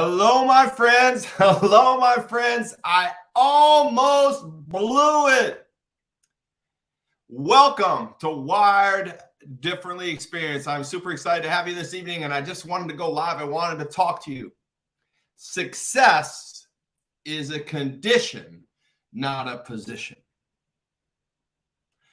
Hello, my friends. Hello, my friends. I almost blew it. Welcome to Wired Differently Experience. I'm super excited to have you this evening, and I just wanted to go live. I wanted to talk to you. Success is a condition, not a position.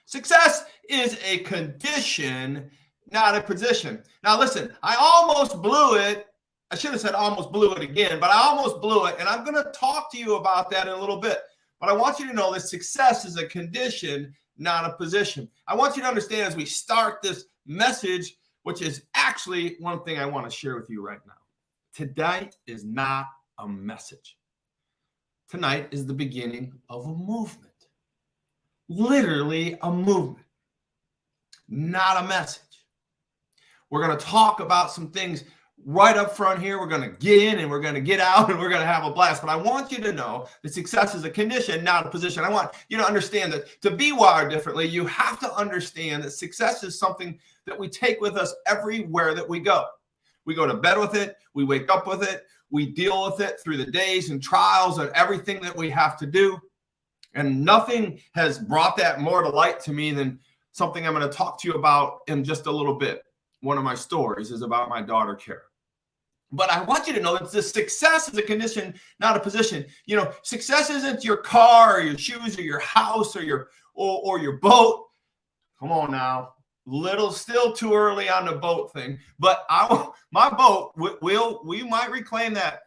Success is a condition, not a position. Now, listen, I almost blew it. I should have said almost blew it again, but I almost blew it. And I'm going to talk to you about that in a little bit. But I want you to know that success is a condition, not a position. I want you to understand as we start this message, which is actually one thing I want to share with you right now. Tonight is not a message. Tonight is the beginning of a movement. Literally a movement, not a message. We're going to talk about some things right up front here. We're going to get in and we're going to get out and we're going to have a blast. But I want you to know that success is a condition, not a position. I want you to understand that to be wired differently, you have to understand that success is something that we take with us everywhere that we go. We go to bed with it. We wake up with it. We deal with it through the days and trials and everything that we have to do. And nothing has brought that more to light to me than something I'm going to talk to you about in just a little bit. One of my stories is about my daughter, Kara. But I want you to know that the success is a condition, not a position. You know, success isn't your car or your shoes or your house or your boat. Come on now. Still too early on the boat thing. But my boat, we might reclaim that.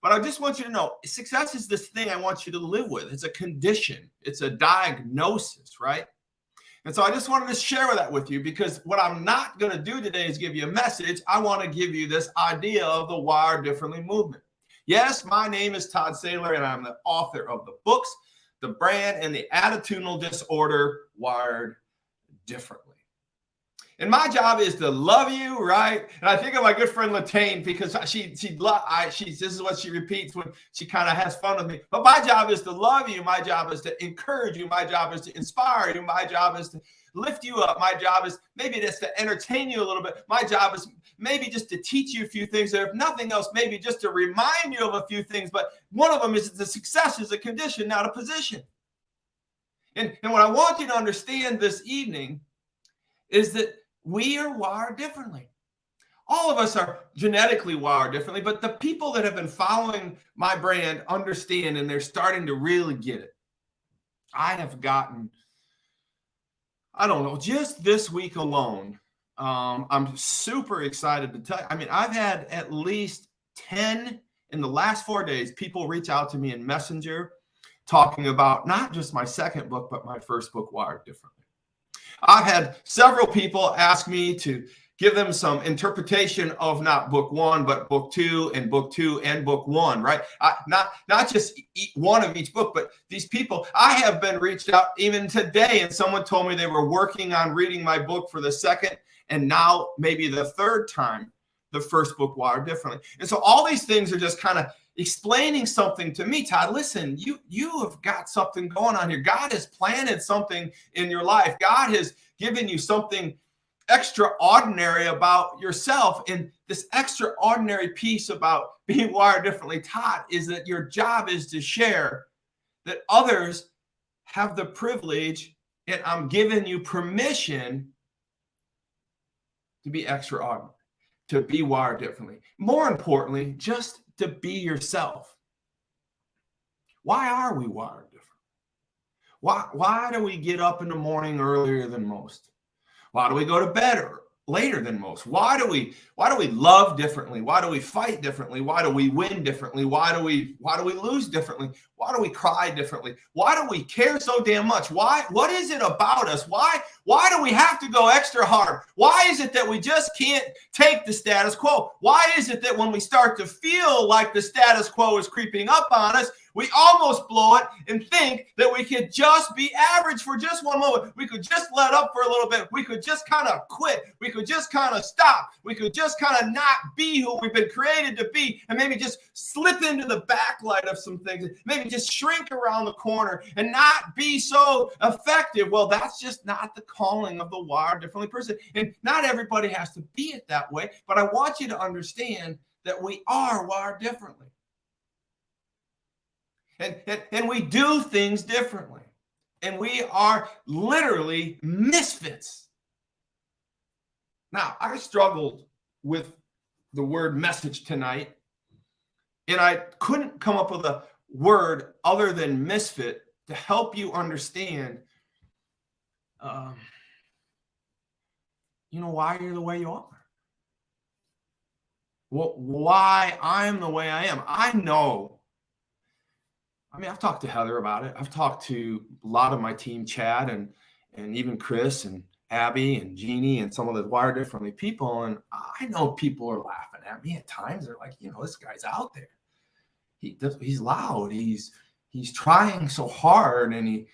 But I just want you to know, success is this thing I want you to live with. It's a condition. It's a diagnosis, right? And so I just wanted to share that with you because what I'm not going to do today is give you a message. I want to give you this idea of the Wired Differently movement. Yes, my name is Todd Saylor, and I'm the author of the books, The Brand, and the Attitudinal Disorder, Wired Differently. And my job is to love you, right? And I think of my good friend Latane because this is what she repeats when she kind of has fun with me. But my job is to love you. My job is to encourage you. My job is to inspire you. My job is to lift you up. My job is maybe just to entertain you a little bit. My job is maybe just to teach you a few things, or if nothing else, maybe just to remind you of a few things. But one of them is that the success is a condition, not a position. And what I want you to understand this evening is that we are wired differently. All of us are genetically wired differently, but the people that have been following my brand understand, and they're starting to really get it. I have gotten, I don't know, just this week alone, I'm super excited to tell you. I mean, I've had at least 10 in the last 4 days, people reach out to me in Messenger talking about not just my second book, but my first book, Wired Differently. I've had several people ask me to give them some interpretation of not book one, but book two and book one, right? Not just one of each book, but these people, I have been reached out even today, and someone told me they were working on reading my book for the second and now maybe the third time, the first book, Wired Differently. And so all these things are just kind of explaining something to me. Todd, listen, you have got something going on here. God has planted something in your life. God has given you something extraordinary about yourself. And this extraordinary piece about being wired differently, Todd, is that your job is to share that others have the privilege, and I'm giving you permission to be extraordinary, to be wired differently. More importantly, just to be yourself. Why are we wired different? Why do we get up in the morning earlier than most? Why do we go to bed later than most? Why do we love differently? Why do we fight differently? Why do we win differently? Why do we lose differently? Why do we cry differently? Why do we care so damn much? What is it about us? Why do we have to go extra hard? Why is it that we just can't take the status quo? Why is it that when we start to feel like the status quo is creeping up on us, we almost blow it and think that we could just be average for just one moment. We could just let up for a little bit. We could just kind of quit. We could just kind of stop. We could just kind of not be who we've been created to be, and maybe just slip into the backlight of some things. Maybe just shrink around the corner and not be so effective. Well, that's just not the calling of the wired differently person. And not everybody has to be it that way, but I want you to understand that we are wired differently. And we do things differently. And we are literally misfits. Now, I struggled with the word message tonight, and I couldn't come up with a word other than misfit to help you understand, why you're the way you are. Why I'm the way I am. I've talked to Heather about it. I've talked to a lot of my team, Chad and even Chris and Abby and Jeannie and some of the Wired Differently people. And I know people are laughing at me at times. They're like, this guy's out there. He's loud. He's trying so hard, and he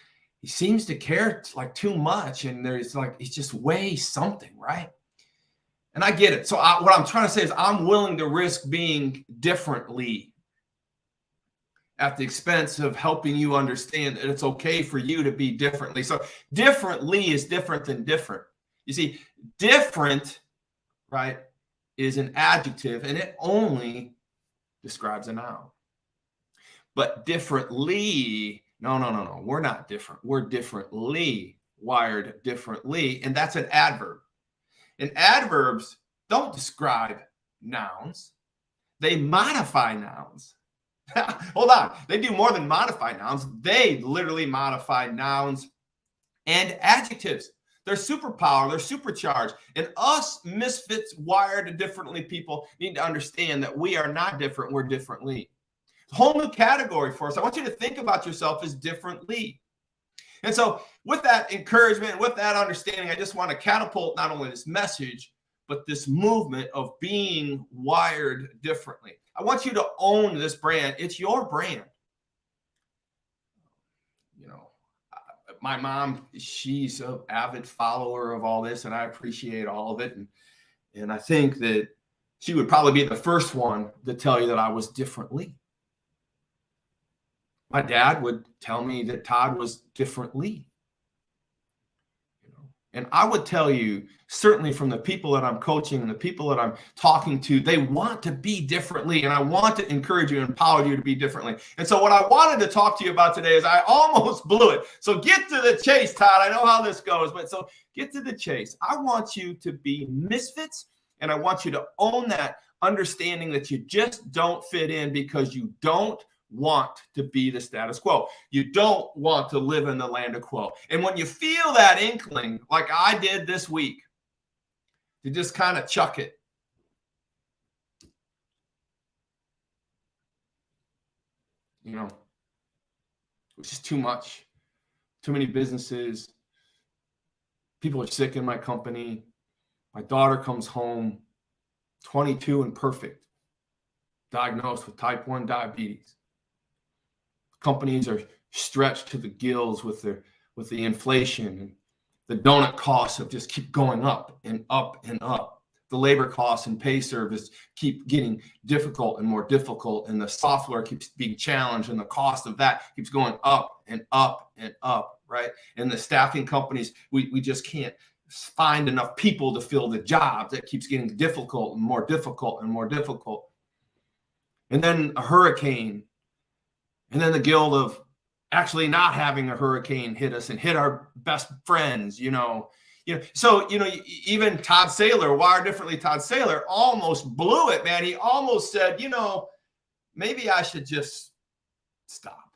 seems to care like too much. And there's like, he's just weighs something, right? And I get it. So what I'm trying to say is I'm willing to risk being differently at the expense of helping you understand that it's okay for you to be differently. So differently is different than different. You see, different, right, is an adjective, and it only describes a noun. But differently, no, we're not different. We're differently wired differently, and that's an adverb. And adverbs don't describe nouns. They modify nouns. Hold on. They do more than modify nouns. They literally modify nouns and adjectives. They're superpower. They're supercharged. And us misfits, wired differently people need to understand that we are not different. We're differently. It's a whole new category for us. I want you to think about yourself as differently. And so with that encouragement, with that understanding, I just want to catapult not only this message, but this movement of being wired differently. I want you to own this brand. It's your brand. My mom, she's an avid follower of all this, and I appreciate all of it. And I think that she would probably be the first one to tell you that I was differently. My dad would tell me that Todd was differently. And I would tell you, certainly from the people that I'm coaching and the people that I'm talking to, they want to be differently. And I want to encourage you and empower you to be differently. And so what I wanted to talk to you about today is I almost blew it. So get to the chase, Todd. I know how this goes, but so get to the chase. I want you to be misfits, and I want you to own that understanding that you just don't fit in because you don't want to be the status quo. You don't want to live in the land of quo. And when you feel that inkling, like I did this week, to just kind of chuck it. It's just too much. Too many businesses. People are sick in my company. My daughter comes home, 22 and perfect, diagnosed with type 1 diabetes. Companies are stretched to the gills with the inflation, and the donut costs have just keep going up and up and up. The labor costs and pay service keep getting difficult and more difficult, and the software keeps being challenged, and the cost of that keeps going up and up and up, right? And the staffing companies, we just can't find enough people to fill the jobs. That keeps getting difficult and more difficult and more difficult. And then a hurricane. And then the guilt of actually not having a hurricane hit us and hit our best friends, So, even Todd Saylor, Wired Differently, Todd Saylor almost blew it, man. He almost said, maybe I should just stop.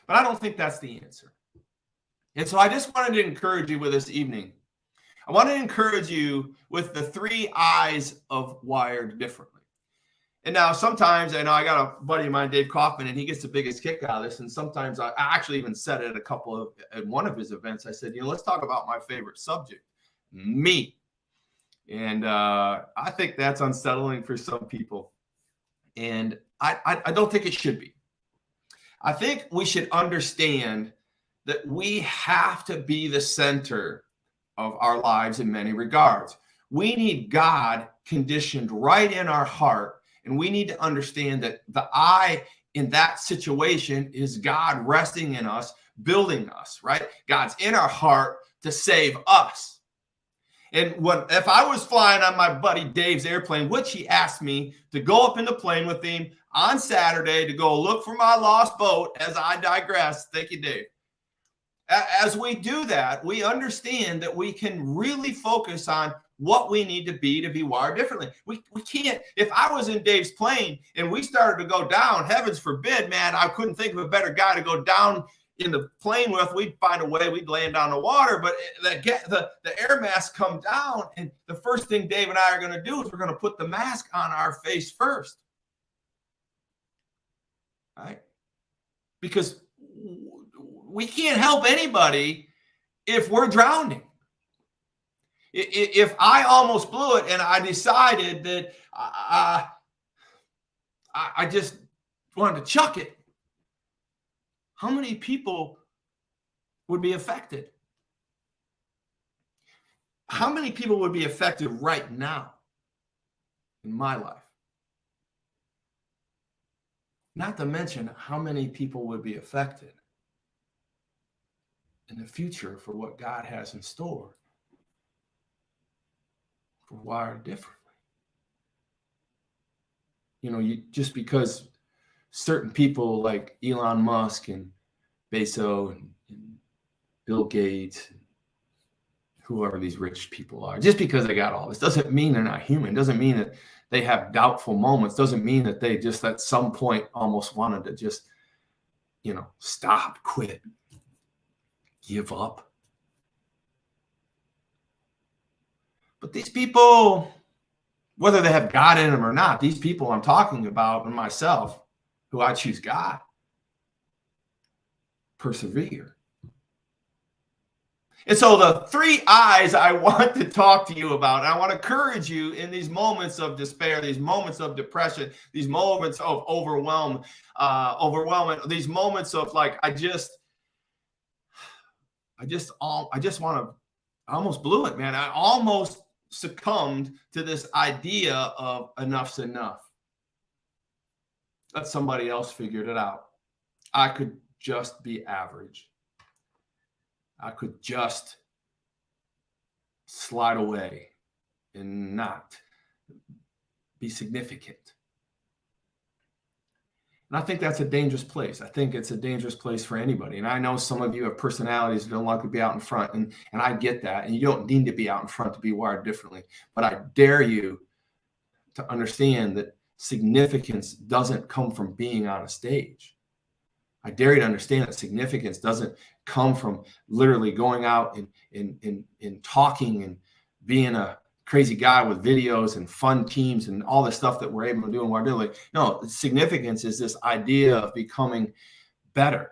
But I don't think that's the answer. And so I just wanted to encourage you with this evening. I want to encourage you with the 3 I's of Wired Differently. And now sometimes, I know I got a buddy of mine, Dave Kaufman, and he gets the biggest kick out of this. And sometimes I actually even said it at one of his events. I said, let's talk about my favorite subject, me. And I think that's unsettling for some people. And I don't think it should be. I think we should understand that we have to be the center of our lives in many regards. We need God conditioned right in our heart. And we need to understand that the I in that situation is God resting in us, building us, right? God's in our heart to save us. And if I was flying on my buddy Dave's airplane, which he asked me to go up in the plane with him on Saturday to go look for my lost boat, as I digress. Thank you, Dave. As we do that, we understand that we can really focus on what we need to be wired differently. We can't, if I was in Dave's plane and we started to go down, heavens forbid, man, I couldn't think of a better guy to go down in the plane with. We'd find a way, we'd land on the water, but the air mask come down, and the first thing Dave and I are going to do is we're going to put the mask on our face first. Right? Because we can't help anybody if we're drowning. If I almost blew it and I decided that I just wanted to chuck it, how many people would be affected? How many people would be affected right now in my life? Not to mention how many people would be affected in the future for what God has in store for Wired Differently. You know, just because certain people like Elon Musk and Bezos and Bill Gates, whoever these rich people are, just because they got all this doesn't mean they're not human. Doesn't mean that they have doubtful moments. Doesn't mean that they just at some point almost wanted to just, you know, stop, quit, give up. But these people, whether they have God in them or not, these people I'm talking about and myself, who I choose God, persevere. And so the 3 I's I want to talk to you about, and I want to encourage you in these moments of despair, these moments of depression, these moments of overwhelmment, these moments of like, I almost blew it, man. I almost succumbed to this idea of enough's enough. Let somebody else figure it out. I could just be average. I could just slide away and not be significant. And I think that's a dangerous place. I think it's a dangerous place for anybody. And I know some of you have personalities that don't like to be out in front, and I get that. And you don't need to be out in front to be wired differently. But I dare you to understand that significance doesn't come from being on a stage. I dare you to understand that significance doesn't come from literally going out and talking and being a crazy guy with videos and fun teams and all the stuff that we're able to do and we're doing. No, significance is this idea of becoming better,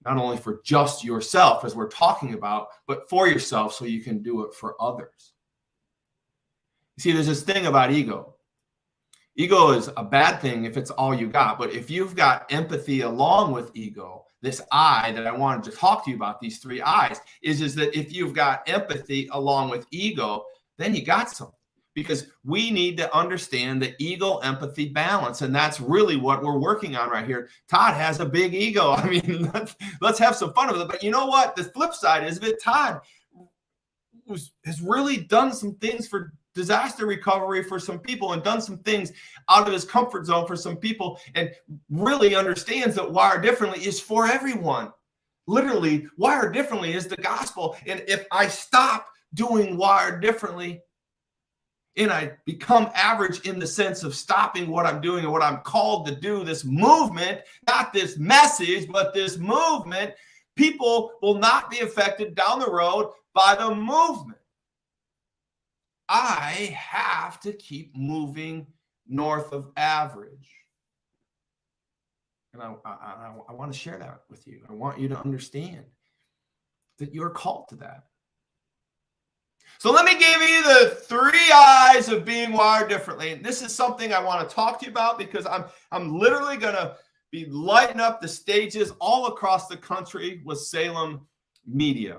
not only for just yourself, as we're talking about, but for yourself so you can do it for others. You see, there's this thing about ego. Ego is a bad thing if it's all you got. But if you've got empathy along with ego, this I that I wanted to talk to you about, these 3 I's, is that if you've got empathy along with ego, then you got something. Because we need to understand the ego empathy balance. And that's really what we're working on right here. Todd has a big ego. I mean, let's have some fun with it. But you know what? The flip side is that Todd has really done some things for disaster recovery for some people and done some things out of his comfort zone for some people, and really understands that Wired Differently is for everyone. Literally, Wired Differently is the gospel. And if I stop doing Wired Differently and I become average in the sense of stopping what I'm doing and what I'm called to do, this movement, not this message, but this movement, people will not be affected down the road by the movement. I have to keep moving north of average. And I want to share that with you. I want you to understand that you're called to that. So let me give you the 3 I's of being wired differently. And this is something I want to talk to you about because I'm literally going to be lighting up the stages all across the country with Salem Media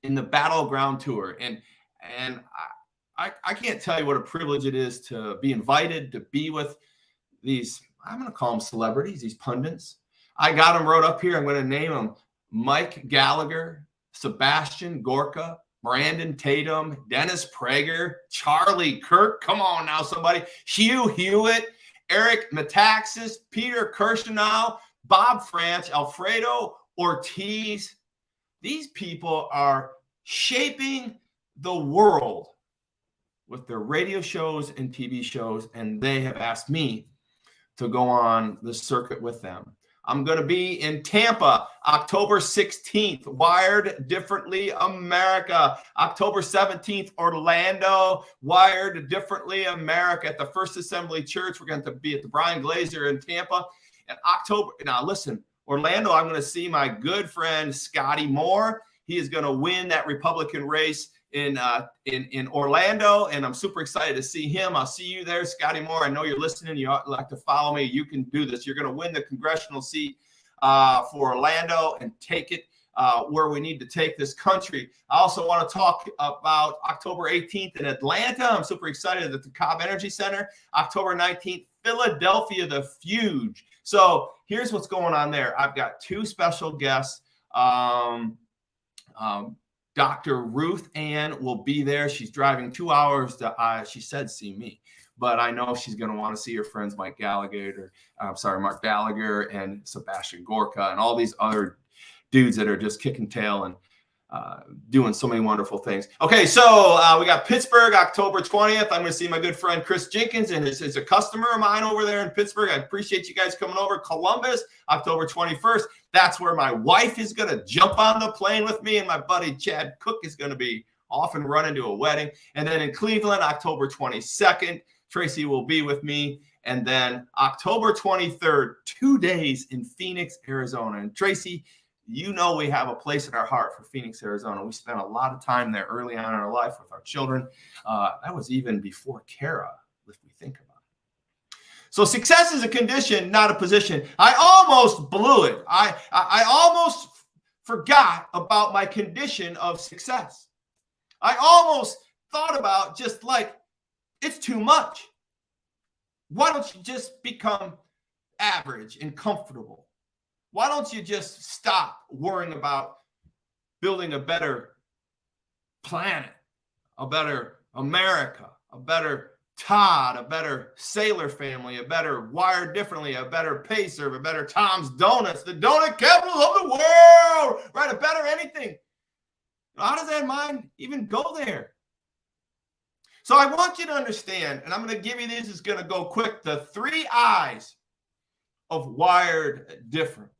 in the Battleground Tour. And I can't tell you what a privilege it is to be invited to be with these, I'm going to call them celebrities, these pundits. I got them wrote up here. I'm going to name them Mike Gallagher, Sebastian Gorka, Brandon Tatum, Dennis Prager, Charlie Kirk. Come on now, somebody. Hugh Hewitt, Eric Metaxas, Peter Kirschenau, Bob Franch, Alfredo Ortiz. These people are shaping the world with their radio shows and TV shows, and they have asked me to go on the circuit with them. I'm going to be in Tampa, October 16th, Wired Differently America. October 17th, Orlando, Wired Differently America at the First Assembly Church. We're going to be at the Brian Glazer in Tampa. And October, now listen, Orlando, I'm going to see my good friend Scotty Moore. He is going to win that Republican race in Orlando, and I'm super excited to see him. I'll see you there, Scotty Moore. I know you're listening. You like to follow me. You can do this. You're going to win the congressional seat for Orlando and take it where we need to take this country. I also want to talk about October 18th in Atlanta. I'm super excited at the Cobb Energy Center. October 19th, Philadelphia, the Fuge. So here's what's going on there. I've got two special guests. Dr. Ruth Ann will be there. She's driving 2 hours to, she said, see me, but I know she's going to want to see her friends, Mark Gallagher and Sebastian Gorka and all these other dudes that are just kicking tail and doing so many wonderful things. Okay, so we got Pittsburgh, October 20th. I'm going to see my good friend Chris Jenkins, and is a customer of mine over there in Pittsburgh. I appreciate you guys coming over. Columbus, October 21st. That's where my wife is going to jump on the plane with me, and my buddy Chad Cook is going to be off and running to a wedding. And then in Cleveland, October 22nd, Tracy will be with me. And then October 23rd, 2 days in Phoenix, Arizona. And Tracy, you know we have a place in our heart for Phoenix, Arizona. We spent a lot of time there early on in our life with our children. That was even before Kara, if we think about it. So success is a condition, not a position. I almost blew it. I almost forgot about my condition of success. I almost thought about just like, it's too much. Why don't you just become average and comfortable? Why don't you just stop worrying about building a better planet, a better America, a better Todd, a better Sailor family, a better Wired Differently, a better Payserve, a better Tom's Donuts, the donut capital of the world, right? A better anything. How does that mind even go there? So I want you to understand, and I'm going to give you this, it's going to go quick, the 3 I's of Wired Different.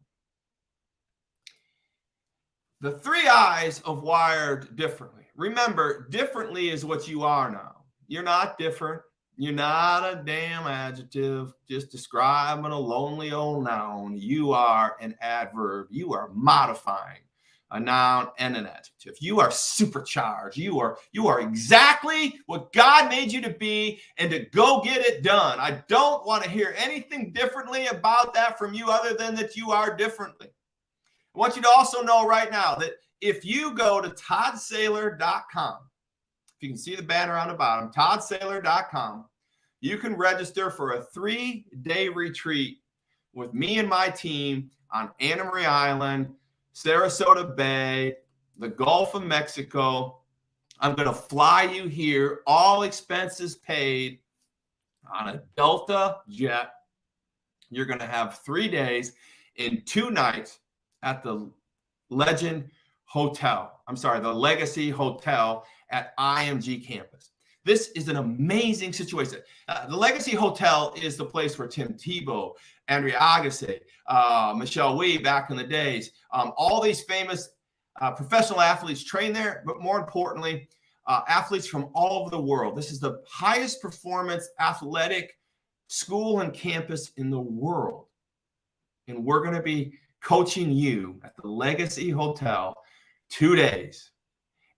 The 3 I's of Wired Differently. Remember, differently is what you are now. You're not different. You're not a damn adjective just describing a lonely old noun. You are an adverb. You are modifying a noun and an adjective. You are supercharged. You are exactly what God made you to be and to go get it done. I don't want to hear anything differently about that from you other than that you are differently. I want you to also know right now that if you go to toddsailor.com, if you can see the banner on the bottom, toddsailor.com, you can register for a 3-day retreat with me and my team on Anna Maria Island, Sarasota Bay, the Gulf of Mexico. I'm going to fly you here, all expenses paid, on a Delta jet. You're going to have 3 days and 2 nights at the Legacy Hotel at IMG campus. This is an amazing situation. The Legacy Hotel is the place where Tim Tebow, Andrea Agassi, Michelle Wee back in the days, all these famous professional athletes train there, but more importantly, athletes from all over the world. This is the highest performance athletic school and campus in the world. And we're going to be coaching you at the Legacy Hotel 2 days.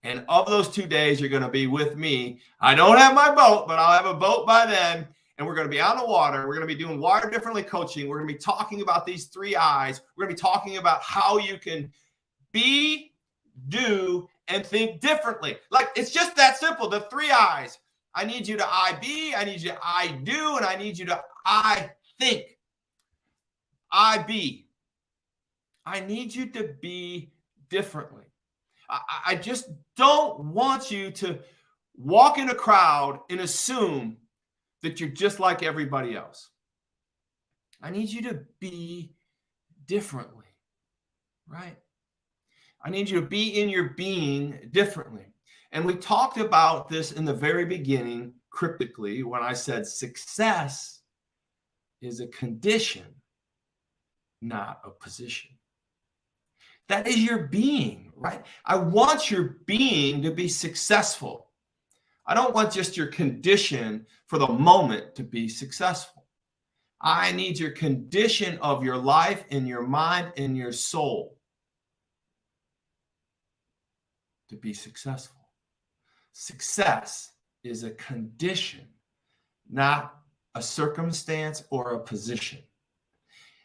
And of those 2 days, you're going to be with me. I don't have my boat, but I'll have a boat by then. And we're going to be on the water. We're going to be doing Wired Differently coaching. We're going to be talking about these 3 I's. We're going to be talking about how you can be, do, and think differently. Like, it's just that simple. The 3 I's. I need you to I be, I need you to I do, and I need you to I think. I be. I need you to be differently. I just don't want you to walk in a crowd and assume that you're just like everybody else. I need you to be differently, right? I need you to be in your being differently. And we talked about this in the very beginning, cryptically, when I said success is a condition, not a position. That is your being, right? I want your being to be successful. I don't want just your condition for the moment to be successful. I need your condition of your life and your mind and your soul to be successful. Success is a condition, not a circumstance or a position.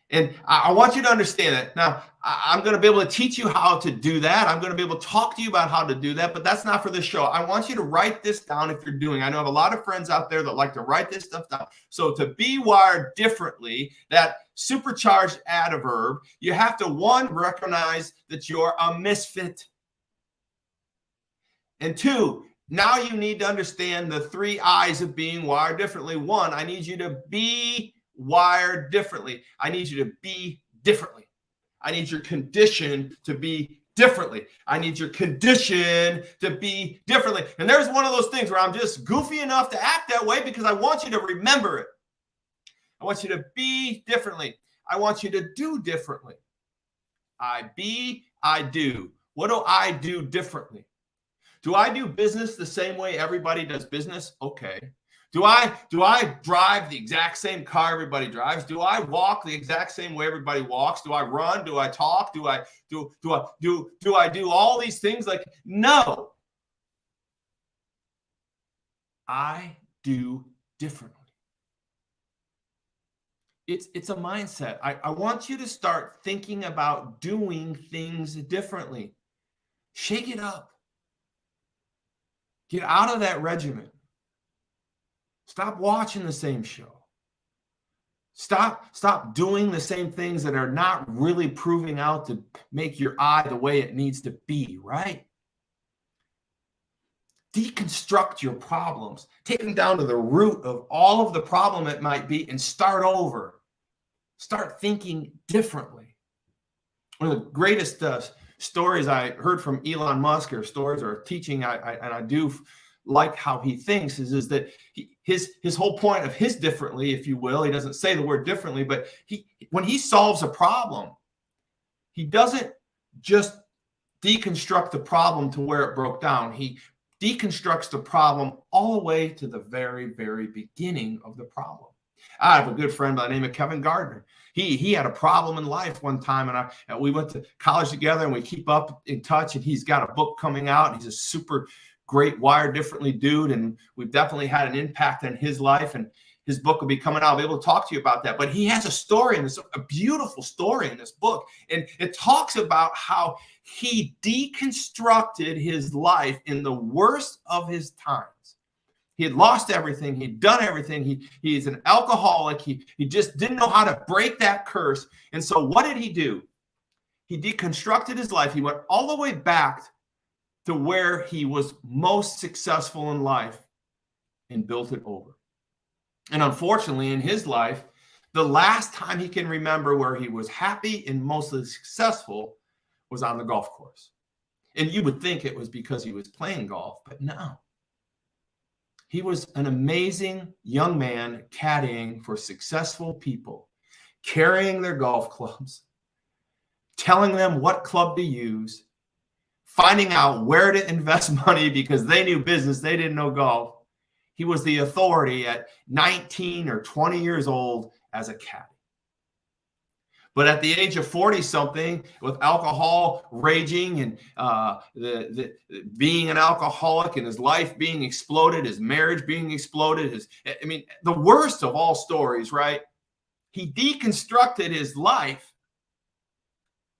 And I want you to understand that. Now, I'm going to be able to teach you how to do that. I'm going to be able to talk to you about how to do that, but that's not for this show. I want you to write this down if you're doing. I know I have a lot of friends out there that like to write this stuff down. So to be wired differently, that supercharged adverb, you have to, one, recognize that you're a misfit. And two, now you need to understand the 3 I's of being wired differently. One, I need you to be wired differently. I need you to be differently. I need your condition to be differently. I need your condition to be differently. And there's one of those things where I'm just goofy enough to act that way because I want you to remember it. I want you to be differently. I want you to do differently. I be, I do. What do I do differently? Do I do business the same way everybody does business? Okay. Do I drive the exact same car everybody drives? Do I walk the exact same way everybody walks? Do I run? Do I talk? Do I do all these things? Like, no. I do differently. It's a mindset. I want you to start thinking about doing things differently. Shake it up. Get out of that regimen. Stop watching the same show. Stop doing the same things that are not really proving out to make your eye the way it needs to be, right? Deconstruct your problems. Take them down to the root of all of the problem it might be and start over. Start thinking differently. One of the greatest stories I heard from Elon Musk, or stories or teaching, I do like how he thinks, is that his whole point of his differently, if you will, he doesn't say the word differently, but when he solves a problem, he doesn't just deconstruct the problem to where it broke down. He deconstructs the problem all the way to the very, very beginning of the problem. I have a good friend by the name of Kevin Gardner. He had a problem in life one time, and we went to college together, and we keep up in touch, and he's got a book coming out. He's a super great wired differently dude, and we've definitely had an impact on his life, and his book will be coming out. I'll be able to talk to you about that. But he has a story in this, a beautiful story in this book, and it talks about how he deconstructed his life in the worst of his times. He had lost everything. He'd done everything. He's an alcoholic. He just didn't know how to break that curse. And so what did he do? He deconstructed his life. He went all the way back to where he was most successful in life and built it over. And unfortunately, in his life, the last time he can remember where he was happy and mostly successful was on the golf course. And you would think it was because he was playing golf, but no. He was an amazing young man caddying for successful people, carrying their golf clubs, telling them what club to use, finding out where to invest money because they knew business, they didn't know golf. He was the authority at 19 or 20 years old as a caddy. But at the age of 40-something, with alcohol raging and being an alcoholic and his life being exploded, his marriage being exploded, the worst of all stories, right? He deconstructed his life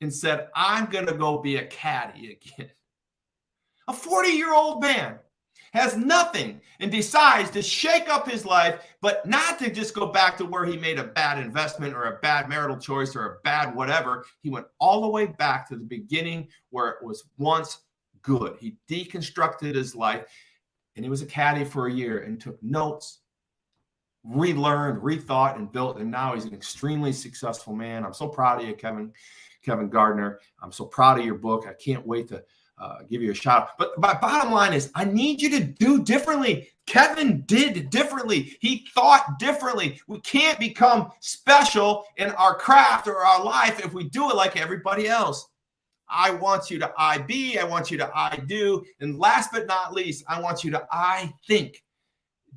and said, I'm going to go be a caddy again. A 40-year-old man has nothing and decides to shake up his life, but not to just go back to where he made a bad investment or a bad marital choice or a bad whatever. He went all the way back to the beginning where it was once good. He deconstructed his life, and he was a caddy for a year and took notes, relearned, rethought, and built. And now he's an extremely successful man. I'm so proud of you, Kevin Gardner. I'm so proud of your book. I can't wait to give you a shout out. But my bottom line is, I need you to do differently. Kevin did differently. He thought differently. We can't become special in our craft or our life if we do it like everybody else. I want you to I be. I want you to I do. And last but not least, I want you to I think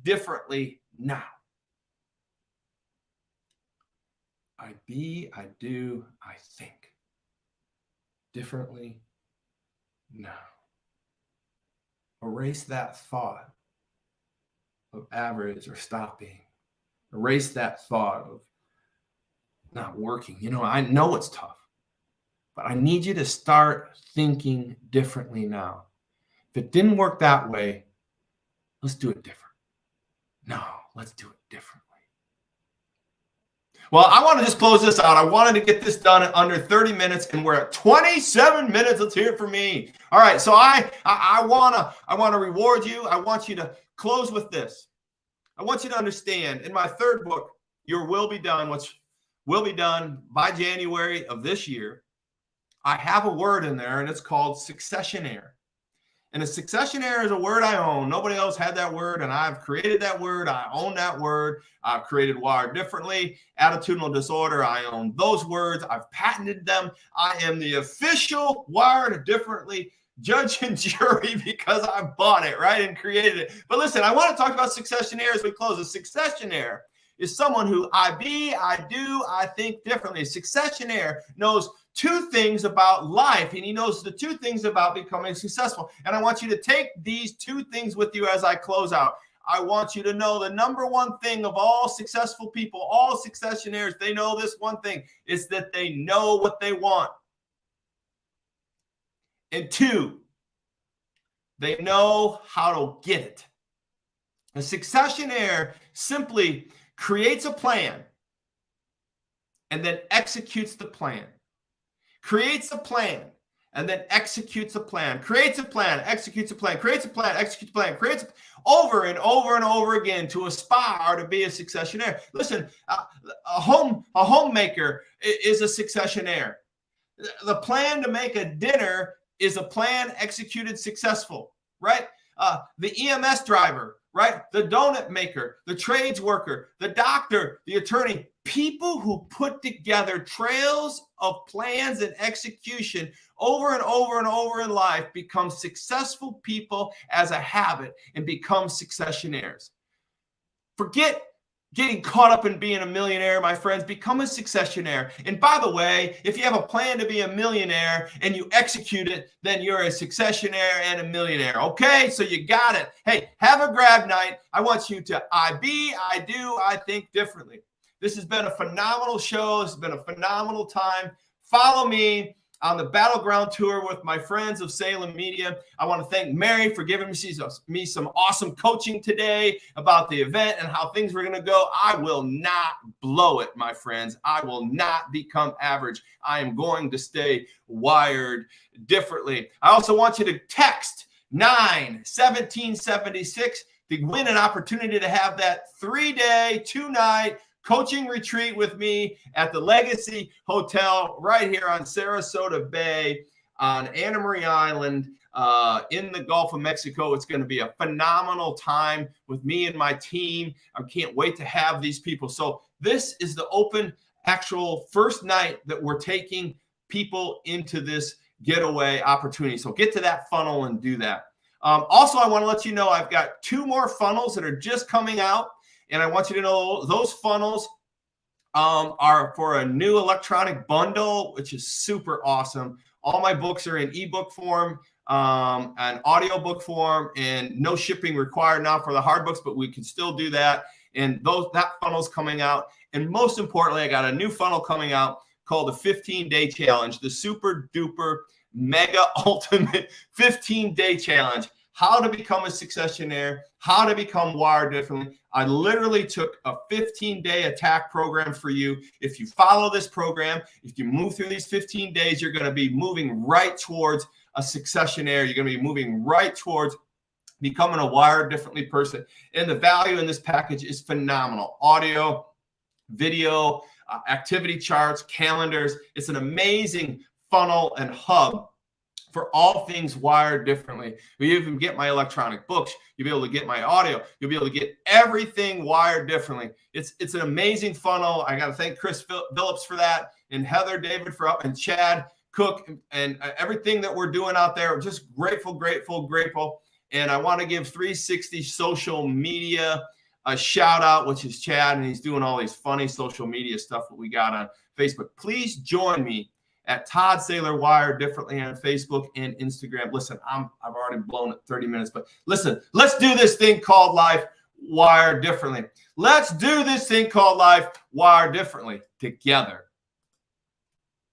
differently now. I be, I do, I think differently now. Erase that thought of average or stopping. Erase that thought of not working. I know it's tough, but I need you to start thinking differently now. If it didn't work that way, let's do it different. No, let's do it differently. Well, I want to just close this out. I wanted to get this done in under 30 minutes, and we're at 27 minutes. Let's hear it from me. All right, so I want to reward you. I want you to close with this. I want you to understand, in my third book, Your Will Be Done, which will be done by January of this year, I have a word in there, and it's called successionaire. And a successionaire is a word I own. Nobody else had that word, and I've created that word. I own that word. I've created Wired Differently, Attitudinal Disorder. I own those words. I've patented them. I am the official Wired Differently judge and jury because I bought it, right, and created it. But listen, I want to talk about successionaire as we close. A successionaire is someone who I be, I do, I think differently. A successionaire knows two things about life, and he knows the two things about becoming successful. And I want you to take these two things with you as I close out. I want you to know the number one thing of all successful people, all successionaires, they know this one thing, is that they know what they want. And two, they know how to get it. A successionaire simply creates a plan and then executes the plan. Creates a plan and then executes a plan. Creates a plan, executes a plan, creates a plan, executes a plan, creates over and over and over again to aspire to be a successionaire. Listen, a homemaker is a successionaire. The plan to make a dinner is a plan executed successful, right? The EMS driver, right? The donut maker, the trades worker, the doctor, the attorney, people who put together trails of plans and execution over and over and over in life become successful people as a habit and become successionaires. Forget getting caught up in being a millionaire, my friends. Become a successionaire. And by the way, if you have a plan to be a millionaire and you execute it, then you're a successionaire and a millionaire. Okay, so you got it. Hey, have a grab night. I want you to I be, I do, I think differently. This has been a phenomenal show. This has been a phenomenal time. Follow me on the Battleground Tour with my friends of Salem Media. I want to thank Mary for giving me some awesome coaching today about the event and how things were going to go. I will not blow it, my friends. I will not become average. I am going to stay wired differently. I also want you to text 91776 to win an opportunity to have that 3-day, 2-night coaching retreat with me at the Legacy Hotel right here on Sarasota Bay on Anna Marie Island in the Gulf of Mexico. It's going to be a phenomenal time with me and my team. I can't wait to have these people. So this is the open actual first night that we're taking people into this getaway opportunity. So get to that funnel and do that. Also, I want to let you know I've got 2 more funnels that are just coming out. And I want you to know those funnels are for a new electronic bundle, which is super awesome. All my books are in ebook form and audiobook form, and no shipping required now for the hard books, but we can still do that. And that funnel's coming out. And most importantly, I got a new funnel coming out called the 15-day challenge, the super duper mega ultimate 15-day challenge. How to become a successionaire, how to become wired differently. I literally took a 15-day attack program for you. If you follow this program, if you move through these 15 days, you're going to be moving right towards a successionaire. You're going to be moving right towards becoming a wired differently person. And the value in this package is phenomenal. Audio, video, activity charts, calendars. It's an amazing funnel and hub for all things wired differently. You even get my electronic books. You'll be able to get my audio. You'll be able to get everything wired differently. It's an amazing funnel. I got to thank Chris Phillips for that, and Heather, David for up, and Chad Cook, and everything that we're doing out there. Just grateful, grateful, grateful. And I want to give 360 social media a shout out, which is Chad, and he's doing all these funny social media stuff that we got on Facebook. Please join me at Todd Saylor Wired Differently on Facebook and Instagram. Listen, I've already blown it 30 minutes, but listen, let's do this thing called life wired differently. Let's do this thing called life wired differently together.